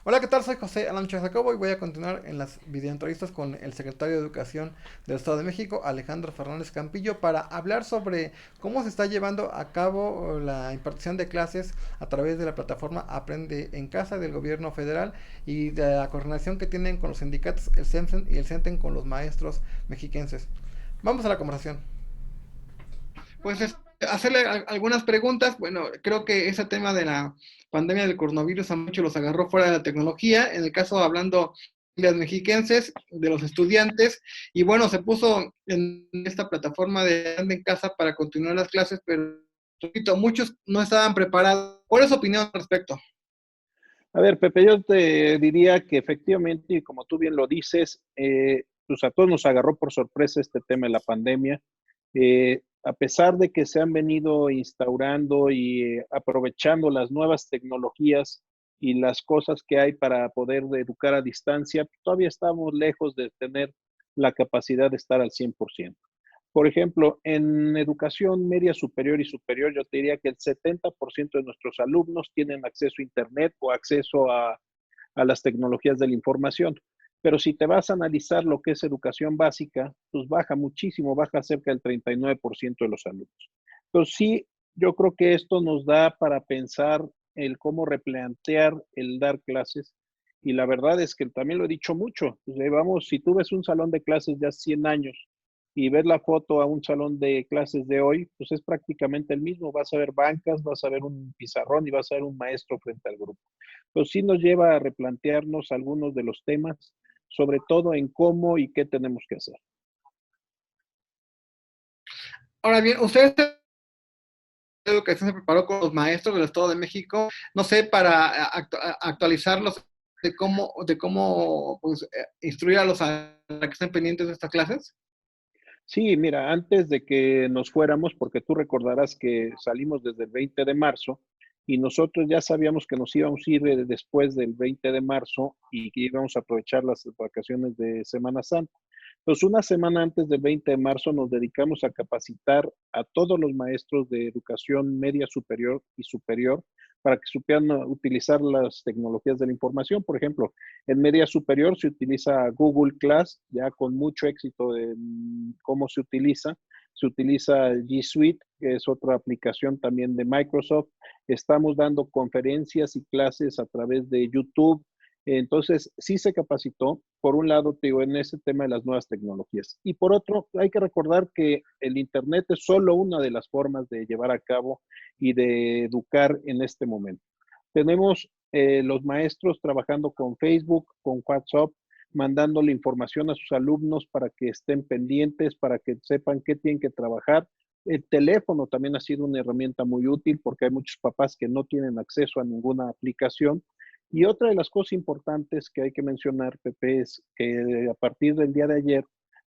Hola, ¿qué tal? Soy José Alancho Jacobo y voy a continuar en las videoentrevistas con el secretario de Educación del Estado de México, Alejandro Fernández Campillo, para hablar sobre cómo se está llevando a cabo la impartición de clases a través de la plataforma Aprende en Casa del gobierno federal y de la coordinación que tienen con los sindicatos, el CEMSEN y el CENTEN con los maestros mexiquenses. Vamos a la conversación. Pues hacerle algunas preguntas. Bueno, creo que ese tema de la pandemia del coronavirus a muchos los agarró fuera de la tecnología. En el caso, hablando de los mexiquenses, de los estudiantes, y bueno, se puso en esta plataforma de Ande en Casa para continuar las clases, pero repito, muchos no estaban preparados. ¿Cuál es su opinión al respecto? A ver, Pepe, yo te diría que efectivamente, y como tú bien lo dices, pues a todos nos agarró por sorpresa este tema de la pandemia. A pesar de que se han venido instaurando y aprovechando las nuevas tecnologías y las cosas que hay para poder educar a distancia, todavía estamos lejos de tener la capacidad de estar al 100%. Por ejemplo, en educación media superior y superior, yo te diría que el 70% de nuestros alumnos tienen acceso a Internet o acceso a las tecnologías de la información. Pero si te vas a analizar lo que es educación básica, pues baja muchísimo, baja cerca del 39% de los alumnos. Entonces sí, yo creo que esto nos da para pensar el cómo replantear el dar clases. Y la verdad es que también lo he dicho mucho. Pues, vamos, si tú ves un salón de clases de hace 100 años y ves la foto a un salón de clases de hoy, pues es prácticamente el mismo. Vas a ver bancas, vas a ver un pizarrón y vas a ver un maestro frente al grupo. Pues sí nos lleva a replantearnos algunos de los temas, sobre todo en cómo y qué tenemos que hacer. Ahora bien, ustedes educación se preparó con los maestros del Estado de México, no sé, para actualizarlos de cómo pues, instruir a los a que estén pendientes de estas clases. Sí, mira, antes de que nos fuéramos, porque tú recordarás que salimos desde el 20 de marzo y nosotros ya sabíamos que nos íbamos a ir después del 20 de marzo y que íbamos a aprovechar las vacaciones de Semana Santa. Entonces, una semana antes del 20 de marzo nos dedicamos a capacitar a todos los maestros de educación media superior y superior para que supieran utilizar las tecnologías de la información. Por ejemplo, en media superior se utiliza Google Class, ya con mucho éxito en cómo se utiliza. Se utiliza G Suite, que es otra aplicación también de Microsoft. Estamos dando conferencias y clases a través de YouTube. Entonces, sí se capacitó, por un lado, te digo, en ese tema de las nuevas tecnologías. Y por otro, hay que recordar que el Internet es solo una de las formas de llevar a cabo y de educar en este momento. Tenemos los maestros trabajando con Facebook, con WhatsApp, mandándole información a sus alumnos para que estén pendientes, para que sepan qué tienen que trabajar. El teléfono también ha sido una herramienta muy útil porque hay muchos papás que no tienen acceso a ninguna aplicación. Y otra de las cosas importantes que hay que mencionar, Pepe, es que a partir del día de ayer,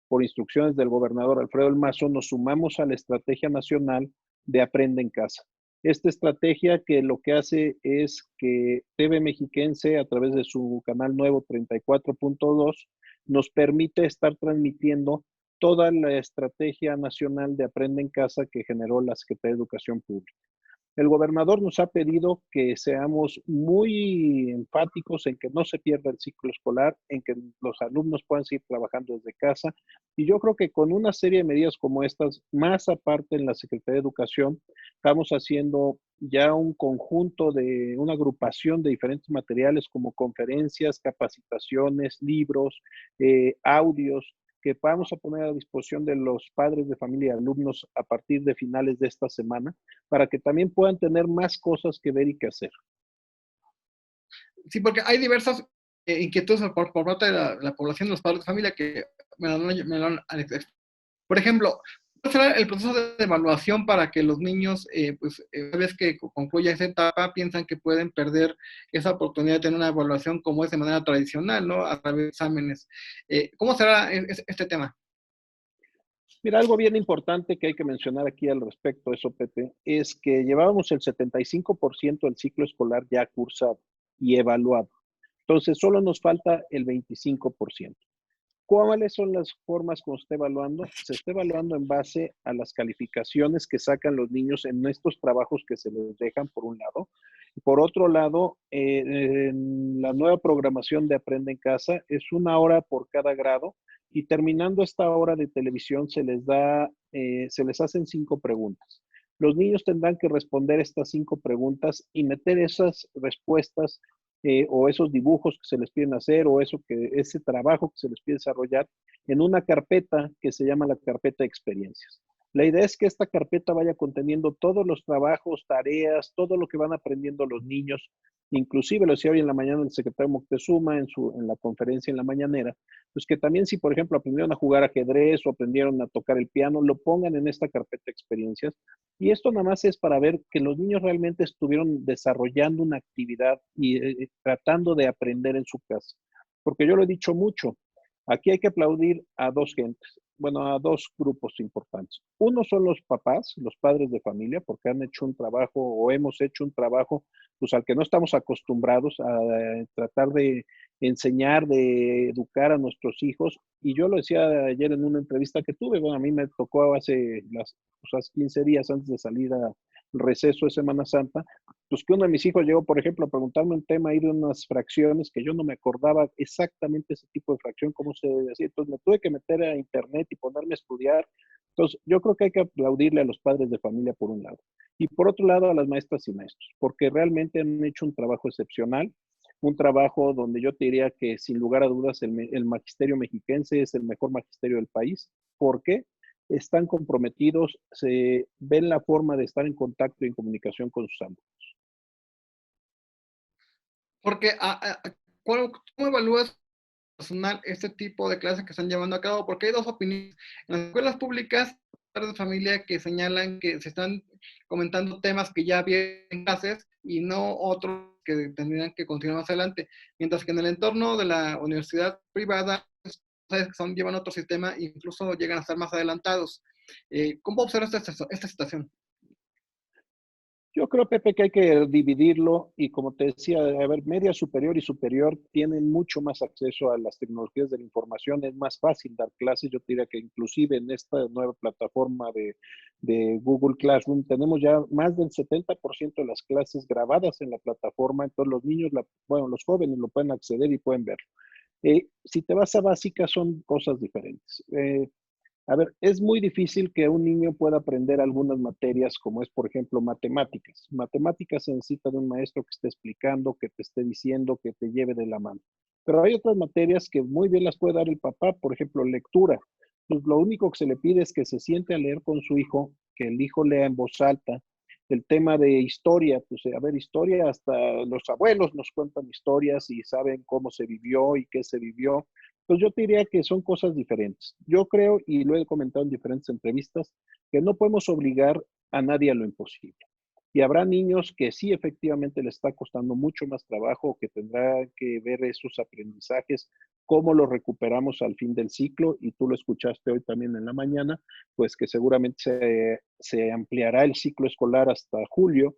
por instrucciones del gobernador Alfredo El Mazo, nos sumamos a la Estrategia Nacional de Aprende en Casa. Esta estrategia que lo que hace es que TV Mexiquense, a través de su canal nuevo 34.2, nos permite estar transmitiendo toda la estrategia nacional de Aprende en Casa que generó la Secretaría de Educación Pública. El gobernador nos ha pedido que seamos muy enfáticos en que no se pierda el ciclo escolar, en que los alumnos puedan seguir trabajando desde casa. Y yo creo que con una serie de medidas como estas, más aparte en la Secretaría de Educación, estamos haciendo ya un conjunto de una agrupación de diferentes materiales como conferencias, capacitaciones, libros, audios, que vamos a poner a disposición de los padres de familia y alumnos a partir de finales de esta semana para que también puedan tener más cosas que ver y que hacer. Sí, porque hay diversas inquietudes por parte de la población de los padres de familia que me lo han por ejemplo, ¿cuál será el proceso de evaluación para que los niños, pues, una vez que concluya esa etapa, piensan que pueden perder esa oportunidad de tener una evaluación como es de manera tradicional, ¿no? A través de exámenes. ¿Cómo será este tema? Mira, algo bien importante que hay que mencionar aquí al respecto de eso, Pepe, es que llevábamos el 75% del ciclo escolar ya cursado y evaluado. Entonces, solo nos falta el 25%. ¿Cuáles son las formas como se está evaluando? Se está evaluando en base a las calificaciones que sacan los niños en estos trabajos que se les dejan, por un lado. Y por otro lado, en la nueva programación de Aprende en Casa es 1 hora por cada grado y terminando esta hora de televisión se les hacen 5 preguntas. Los niños tendrán que responder estas 5 preguntas y meter esas respuestas o esos dibujos que se les piden hacer o ese trabajo que se les pide desarrollar en una carpeta que se llama la carpeta de experiencias. La idea es que esta carpeta vaya conteniendo todos los trabajos, tareas, todo lo que van aprendiendo los niños. Inclusive lo decía hoy en la mañana el secretario Moctezuma en la conferencia en la mañanera, pues que también si por ejemplo aprendieron a jugar ajedrez o aprendieron a tocar el piano, lo pongan en esta carpeta de experiencias. Y esto nada más es para ver que los niños realmente estuvieron desarrollando una actividad y tratando de aprender en su casa. Porque yo lo he dicho mucho, aquí hay que aplaudir a dos gentes, bueno, a dos grupos importantes. Uno son los papás, los padres de familia, porque han hecho un trabajo o hemos hecho un trabajo pues al que no estamos acostumbrados a tratar de enseñar, de educar a nuestros hijos. Y yo lo decía ayer en una entrevista que tuve, bueno, a mí me tocó hace 15 días antes de salir al receso de Semana Santa, pues que uno de mis hijos llegó, por ejemplo, a preguntarme un tema ahí de unas fracciones que yo no me acordaba exactamente ese tipo de fracción, cómo se decía. Entonces me tuve que meter a internet y ponerme a estudiar. Entonces yo creo que hay que aplaudirle a los padres de familia por un lado. Y por otro lado a las maestras y maestros, porque realmente han hecho un trabajo excepcional, un trabajo donde yo te diría que sin lugar a dudas el magisterio mexiquense es el mejor magisterio del país. ¿Por qué? Están comprometidos, se ven la forma de estar en contacto y en comunicación con sus alumnos. Porque, ¿cómo evalúas personal este tipo de clases que están llevando a cabo? Porque hay dos opiniones. En las escuelas públicas, padres de familia que señalan que se están comentando temas que ya había en clases y no otros que tendrían que continuar más adelante. Mientras que en el entorno de la universidad privada, sabes que llevan otro sistema e incluso llegan a estar más adelantados. ¿Cómo observas esta situación? Yo creo, Pepe, que hay que dividirlo y como te decía, a ver, media superior y superior tienen mucho más acceso a las tecnologías de la información, es más fácil dar clases. Yo te diría que inclusive en esta nueva plataforma de Google Classroom tenemos ya más del 70% de las clases grabadas en la plataforma, entonces los niños, bueno, los jóvenes lo pueden acceder y pueden verlo. Si te vas a básica son cosas diferentes. A ver, es muy difícil que un niño pueda aprender algunas materias, como es, por ejemplo, matemáticas. Matemáticas se necesita de un maestro que esté explicando, que te esté diciendo, que te lleve de la mano. Pero hay otras materias que muy bien las puede dar el papá, por ejemplo, lectura. Pues lo único que se le pide es que se siente a leer con su hijo, que el hijo lea en voz alta. El tema de historia, pues a ver, historia, hasta los abuelos nos cuentan historias y saben cómo se vivió y qué se vivió. Pues yo te diría que son cosas diferentes. Yo creo, y lo he comentado en diferentes entrevistas, que no podemos obligar a nadie a lo imposible. Y habrá niños que sí efectivamente les está costando mucho más trabajo, que tendrán que ver esos aprendizajes, cómo los recuperamos al fin del ciclo, y tú lo escuchaste hoy también en la mañana, pues que seguramente se ampliará el ciclo escolar hasta julio.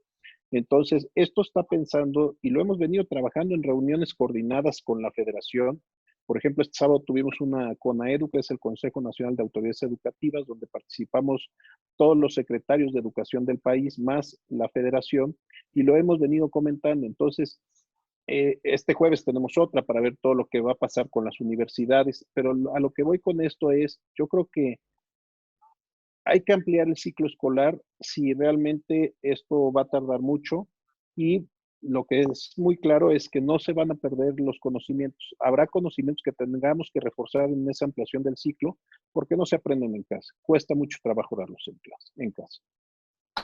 Entonces, esto está pensando, y lo hemos venido trabajando en reuniones coordinadas con la federación. Por ejemplo, este sábado tuvimos una CONAEDU, que es el Consejo Nacional de Autoridades Educativas, donde participamos todos los secretarios de educación del país, más la federación, y lo hemos venido comentando. Entonces, este jueves tenemos otra para ver todo lo que va a pasar con las universidades, pero a lo que voy con esto es, yo creo que hay que ampliar el ciclo escolar si realmente esto va a tardar mucho y lo que es muy claro es que no se van a perder los conocimientos. Habrá conocimientos que tengamos que reforzar en esa ampliación del ciclo porque no se aprenden en casa. Cuesta mucho trabajo darlos en casa.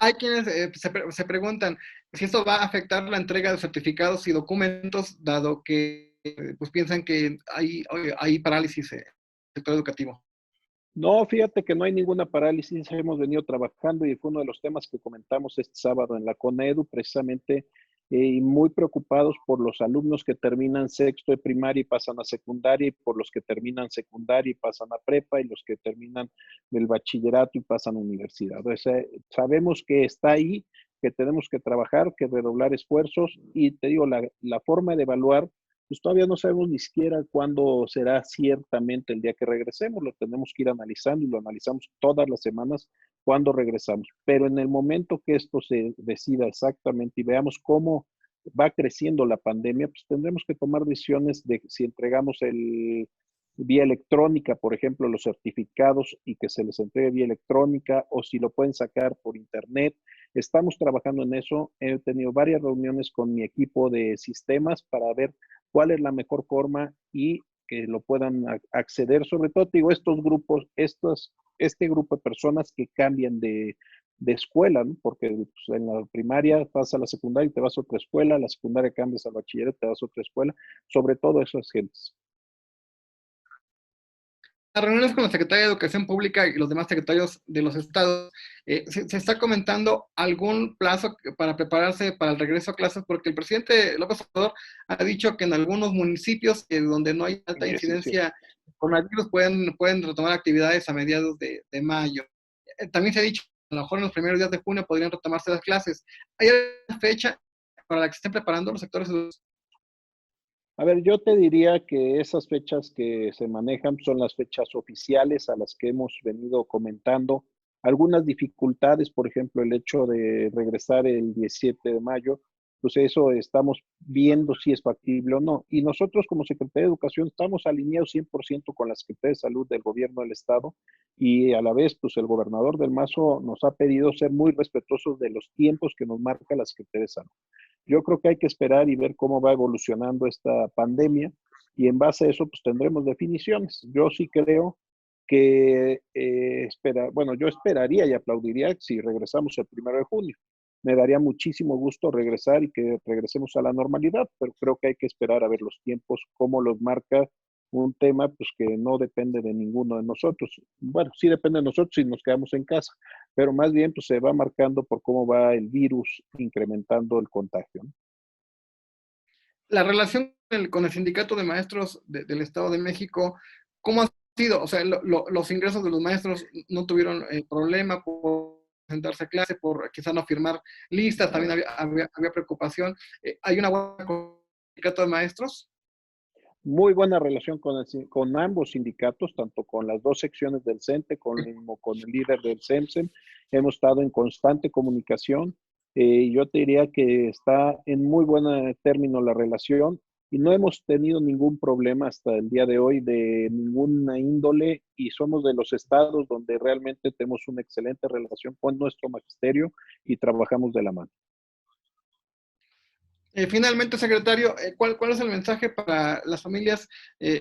Hay quienes se preguntan si esto va a afectar la entrega de certificados y documentos, dado que pues piensan que hay parálisis en el sector educativo. No, fíjate que no hay ninguna parálisis, hemos venido trabajando y fue uno de los temas que comentamos este sábado en la CONEDU, precisamente, y muy preocupados por los alumnos que terminan sexto de primaria y pasan a secundaria, y por los que terminan secundaria y pasan a prepa, y los que terminan el bachillerato y pasan a universidad. O sea, sabemos que está ahí, que tenemos que trabajar, que redoblar esfuerzos, y te digo, la forma de evaluar pues todavía no sabemos ni siquiera cuándo será ciertamente el día que regresemos, lo tenemos que ir analizando y lo analizamos todas las semanas cuando regresamos. Pero en el momento que esto se decida exactamente y veamos cómo va creciendo la pandemia, pues tendremos que tomar decisiones de si entregamos el vía electrónica, por ejemplo, los certificados y que se les entregue vía electrónica o si lo pueden sacar por internet. Estamos trabajando en eso. He tenido varias reuniones con mi equipo de sistemas para ver cuál es la mejor forma y que lo puedan acceder. Sobre todo, digo, estos grupos, este grupo de personas que cambian de escuela, ¿no? Porque pues, en la primaria vas a la secundaria y te vas a otra escuela, la secundaria cambias al bachillerato, te vas a otra escuela, sobre todo esas gentes. Las reuniones con la Secretaría de Educación Pública y los demás secretarios de los estados, se está comentando algún plazo para prepararse para el regreso a clases, porque el presidente López Obrador ha dicho que en algunos municipios donde no hay alta Y sí, es cierto. incidencia coronavirus pueden retomar actividades a mediados de mayo. También se ha dicho que a lo mejor en los primeros días de junio podrían retomarse las clases. ¿Hay alguna fecha para la que se estén preparando los sectores educativos? A ver, yo te diría que esas fechas que se manejan son las fechas oficiales a las que hemos venido comentando. Algunas dificultades, por ejemplo, el hecho de regresar el 17 de mayo, pues eso estamos viendo si es factible o no. Y nosotros como Secretaría de Educación estamos alineados 100% con la Secretaría de Salud del Gobierno del Estado y a la vez, pues el gobernador del Mazo nos ha pedido ser muy respetuosos de los tiempos que nos marca la Secretaría de Salud. Yo creo que hay que esperar y ver cómo va evolucionando esta pandemia y en base a eso pues tendremos definiciones. Yo sí creo que bueno, yo esperaría y aplaudiría si regresamos el 1 de junio. Me daría muchísimo gusto regresar y que regresemos a la normalidad, pero creo que hay que esperar a ver los tiempos, cómo los marca un tema pues que no depende de ninguno de nosotros. Bueno, sí depende de nosotros si nos quedamos en casa, pero más bien pues se va marcando por cómo va el virus incrementando el contagio, ¿no? La relación con el sindicato de maestros del Estado de México, ¿cómo ha sido? O sea, los ingresos de los maestros no tuvieron problema por presentarse a clase, por quizás no firmar listas, también había preocupación. ¿Hay una buena con el sindicato de maestros? Muy buena relación con ambos sindicatos, tanto con las dos secciones del CENTE como con el líder del CEMSEM. Hemos estado en constante comunicación. Yo te diría que está en muy buen término la relación y no hemos tenido ningún problema hasta el día de hoy de ninguna índole y somos de los estados donde realmente tenemos una excelente relación con nuestro magisterio y trabajamos de la mano. Finalmente, secretario, ¿cuál es el mensaje para las familias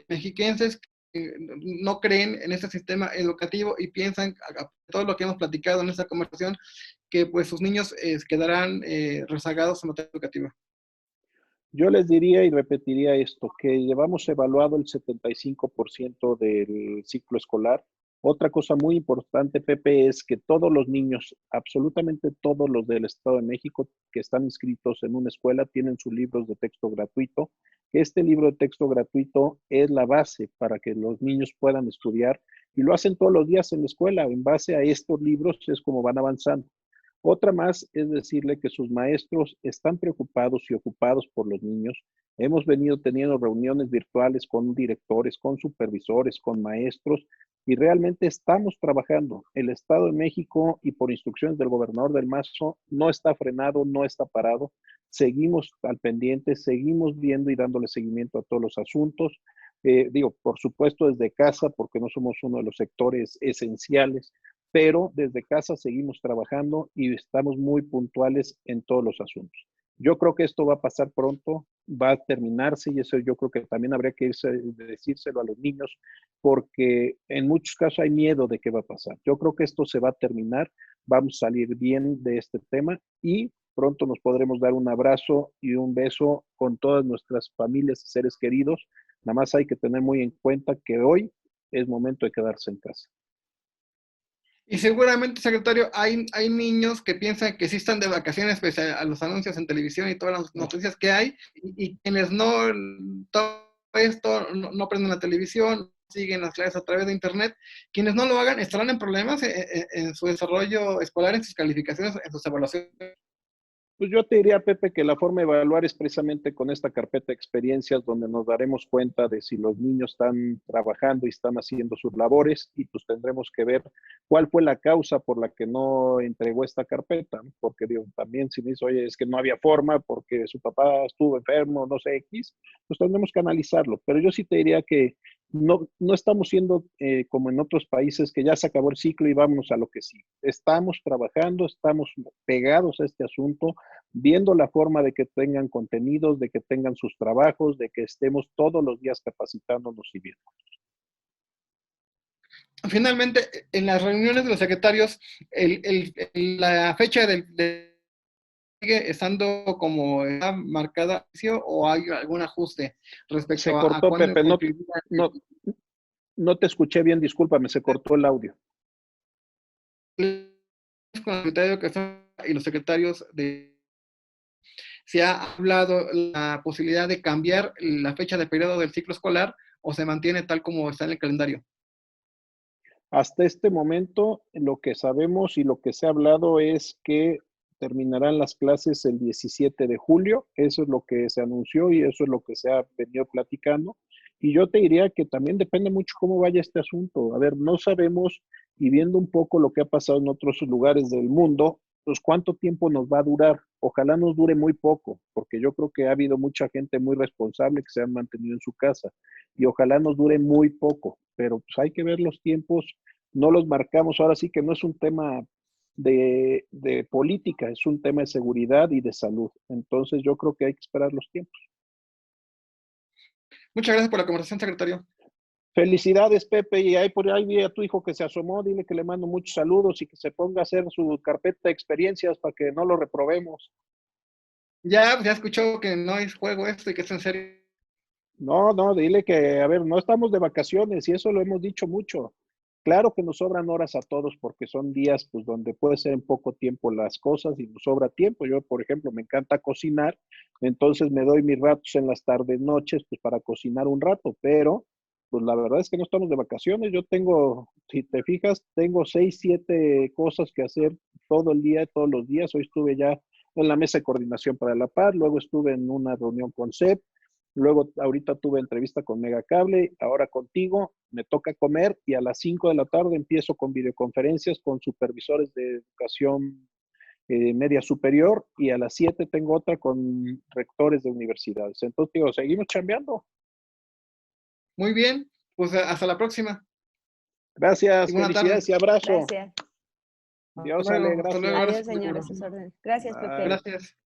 mexiquenses que no creen en este sistema educativo y piensan, a todo lo que hemos platicado en esta conversación, que pues sus niños quedarán rezagados en materia educativa? Yo les diría y repetiría esto, que llevamos evaluado el 75% del ciclo escolar. Otra cosa muy importante, Pepe, es que todos los niños, absolutamente todos los del Estado de México que están inscritos en una escuela tienen sus libros de texto gratuito. Este libro de texto gratuito es la base para que los niños puedan estudiar y lo hacen todos los días en la escuela. En base a estos libros es como van avanzando. Otra más es decirle que sus maestros están preocupados y ocupados por los niños. Hemos venido teniendo reuniones virtuales con directores, con supervisores, con maestros y realmente estamos trabajando. El Estado de México y por instrucciones del gobernador del Mazo no está frenado, no está parado. Seguimos al pendiente, seguimos viendo y dándole seguimiento a todos los asuntos. Digo, por supuesto desde casa, porque no somos uno de los sectores esenciales, pero desde casa seguimos trabajando y estamos muy puntuales en todos los asuntos. Yo creo que esto va a pasar pronto, va a terminarse y eso yo creo que también habría que irse de decírselo a los niños porque en muchos casos hay miedo de qué va a pasar. Yo creo que esto se va a terminar, vamos a salir bien de este tema y pronto nos podremos dar un abrazo y un beso con todas nuestras familias y seres queridos. Nada más hay que tener muy en cuenta que hoy es momento de quedarse en casa. Y seguramente, secretario, hay niños que piensan que sí están de vacaciones pese a los anuncios en televisión y todas las noticias que hay, y quienes no, todo esto, no prenden la televisión, siguen las clases a través de internet, quienes no lo hagan estarán en problemas en su desarrollo escolar, en sus calificaciones, en sus evaluaciones. Pues yo te diría, Pepe, que la forma de evaluar es precisamente con esta carpeta de experiencias donde nos daremos cuenta de si los niños están trabajando y están haciendo sus labores y pues tendremos que ver cuál fue la causa por la que no entregó esta carpeta, ¿no? Porque digo, también si me dice, oye, es que no había forma porque su papá estuvo enfermo, no sé, X, pues tendremos que analizarlo. Pero yo sí te diría que no estamos siendo como en otros países que ya se acabó el ciclo y vámonos a lo que sí. Estamos trabajando, estamos pegados a este asunto, viendo la forma de que tengan contenidos, de que tengan sus trabajos, de que estemos todos los días capacitándonos y viendo. Finalmente, en las reuniones de los secretarios, la fecha sigue estando como está marcada o hay algún ajuste Se respecto a cortó, cuándo Pepe, concluirá no, no te escuché bien, discúlpame, se cortó el audio. con el secretario de Educación y los secretarios de... ¿Se ha hablado la posibilidad de cambiar la fecha de periodo del ciclo escolar o se mantiene tal como está en el calendario? Hasta este momento, lo que sabemos y lo que se ha hablado es que terminarán las clases el 17 de julio. Eso es lo que se anunció y eso es lo que se ha venido platicando. Y yo te diría que también depende mucho cómo vaya este asunto. A ver, no sabemos, y viendo un poco lo que ha pasado en otros lugares del mundo, pues cuánto tiempo nos va a durar. Ojalá nos dure muy poco, porque yo creo que ha habido mucha gente muy responsable que se han mantenido en su casa y ojalá nos dure muy poco, pero pues hay que ver los tiempos, no los marcamos, ahora sí que no es un tema de política, es un tema de seguridad y de salud. Entonces yo creo que hay que esperar los tiempos. Muchas gracias por la conversación, secretario. Felicidades, Pepe, y ahí por ahí vi a tu hijo que se asomó, dile que le mando muchos saludos y que se ponga a hacer su carpeta de experiencias para que no lo reprobemos. Ya escuchó que no es juego esto y que es en serio. No, dile que, a ver, no estamos de vacaciones y eso lo hemos dicho mucho. Claro que nos sobran horas a todos porque son días pues donde puede ser en poco tiempo las cosas y nos sobra tiempo. Yo, por ejemplo, me encanta cocinar, entonces me doy mis ratos en las tardes, noches, pues para cocinar un rato, pero pues la verdad es que no estamos de vacaciones. Yo tengo, si te fijas, tengo 6, 7 cosas que hacer todo el día, todos los días. Hoy estuve ya en la mesa de coordinación para la paz, luego estuve en una reunión con CEP. Luego, ahorita tuve entrevista con Megacable, ahora contigo, me toca comer y a las 5 de la tarde empiezo con videoconferencias con supervisores de educación media superior y a las 7 tengo otra con rectores de universidades. Entonces, digo, seguimos chambeando. Muy bien, pues hasta la próxima. Gracias, Y buena tarde. felicidades y abrazo. Gracias. Dios, Ale, Hasta luego, gracias. Adiós, gracias. señores, sus órdenes. Gracias, Pepe. Bye. Gracias.